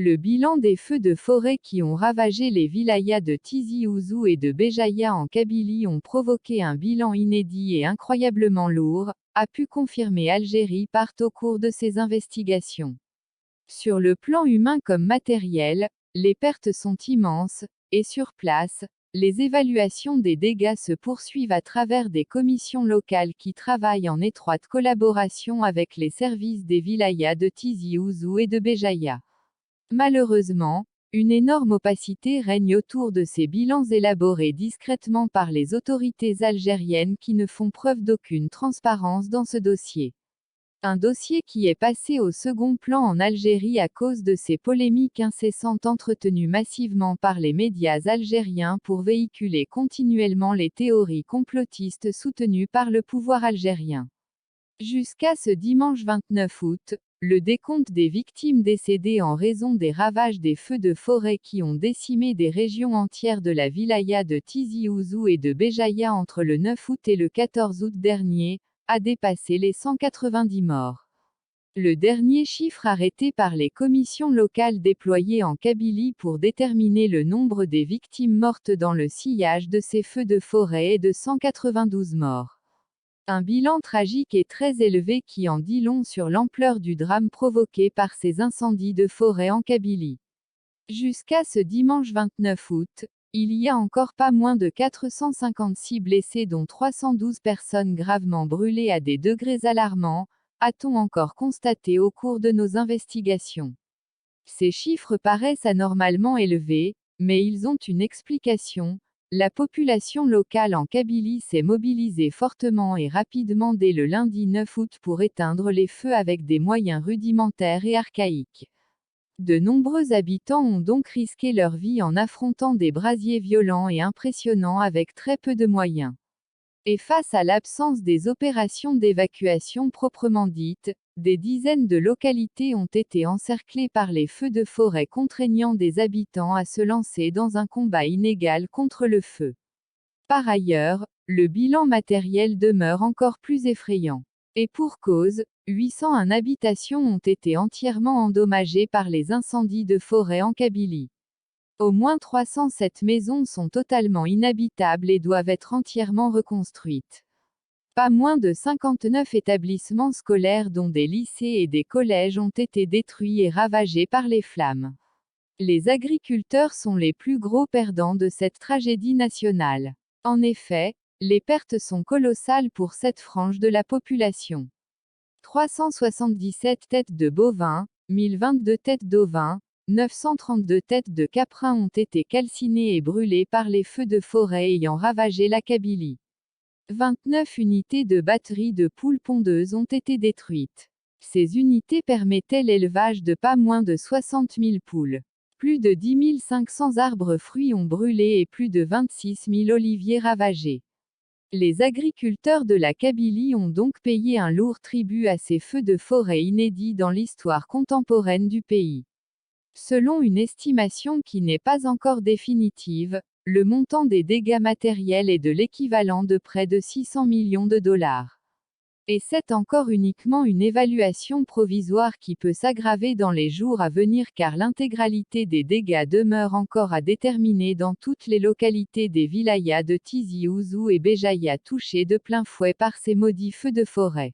Le bilan des feux de forêt qui ont ravagé les wilayas de Tizi Ouzou et de Béjaïa en Kabylie ont provoqué un bilan inédit et incroyablement lourd, a pu confirmer Algérie Part au cours de ses investigations. Sur le plan humain comme matériel, les pertes sont immenses, et sur place, les évaluations des dégâts se poursuivent à travers des commissions locales qui travaillent en étroite collaboration avec les services des wilayas de Tizi Ouzou et de Béjaïa. Malheureusement, une énorme opacité règne autour de ces bilans élaborés discrètement par les autorités algériennes qui ne font preuve d'aucune transparence dans ce dossier. Un dossier qui est passé au second plan en Algérie à cause de ces polémiques incessantes entretenues massivement par les médias algériens pour véhiculer continuellement les théories complotistes soutenues par le pouvoir algérien. Jusqu'à ce dimanche 29 août, le décompte des victimes décédées en raison des ravages des feux de forêt qui ont décimé des régions entières de la wilaya de Tizi Ouzou et de Béjaïa entre le 9 août et le 14 août dernier, a dépassé les 190 morts. Le dernier chiffre arrêté par les commissions locales déployées en Kabylie pour déterminer le nombre des victimes mortes dans le sillage de ces feux de forêt est de 192 morts. Un bilan tragique et très élevé qui en dit long sur l'ampleur du drame provoqué par ces incendies de forêt en Kabylie. Jusqu'à ce dimanche 29 août, il y a encore pas moins de 456 blessés dont 312 personnes gravement brûlées à des degrés alarmants, a-t-on encore constaté au cours de nos investigations. Ces chiffres paraissent anormalement élevés, mais ils ont une explication. La population locale en Kabylie s'est mobilisée fortement et rapidement dès le lundi 9 août pour éteindre les feux avec des moyens rudimentaires et archaïques. De nombreux habitants ont donc risqué leur vie en affrontant des brasiers violents et impressionnants avec très peu de moyens. Et face à l'absence des opérations d'évacuation proprement dites, des dizaines de localités ont été encerclées par les feux de forêt contraignant des habitants à se lancer dans un combat inégal contre le feu. Par ailleurs, le bilan matériel demeure encore plus effrayant. Et pour cause, 801 habitations ont été entièrement endommagées par les incendies de forêt en Kabylie. Au moins 307 maisons sont totalement inhabitables et doivent être entièrement reconstruites. Pas moins de 59 établissements scolaires dont des lycées et des collèges ont été détruits et ravagés par les flammes. Les agriculteurs sont les plus gros perdants de cette tragédie nationale. En effet, les pertes sont colossales pour cette frange de la population. 377 têtes de bovins, 1022 têtes d'ovins, 932 têtes de caprins ont été calcinées et brûlées par les feux de forêt ayant ravagé la Kabylie. 29 unités de batteries de poules pondeuses ont été détruites. Ces unités permettaient l'élevage de pas moins de 60 000 poules. Plus de 10 500 arbres fruits ont brûlé et plus de 26 000 oliviers ravagés. Les agriculteurs de la Kabylie ont donc payé un lourd tribut à ces feux de forêt inédits dans l'histoire contemporaine du pays. Selon une estimation qui n'est pas encore définitive, le montant des dégâts matériels est de l'équivalent de près de 600 millions de dollars. Et c'est encore uniquement une évaluation provisoire qui peut s'aggraver dans les jours à venir car l'intégralité des dégâts demeure encore à déterminer dans toutes les localités des wilayas de Tizi Ouzou et Béjaïa touchées de plein fouet par ces maudits feux de forêt.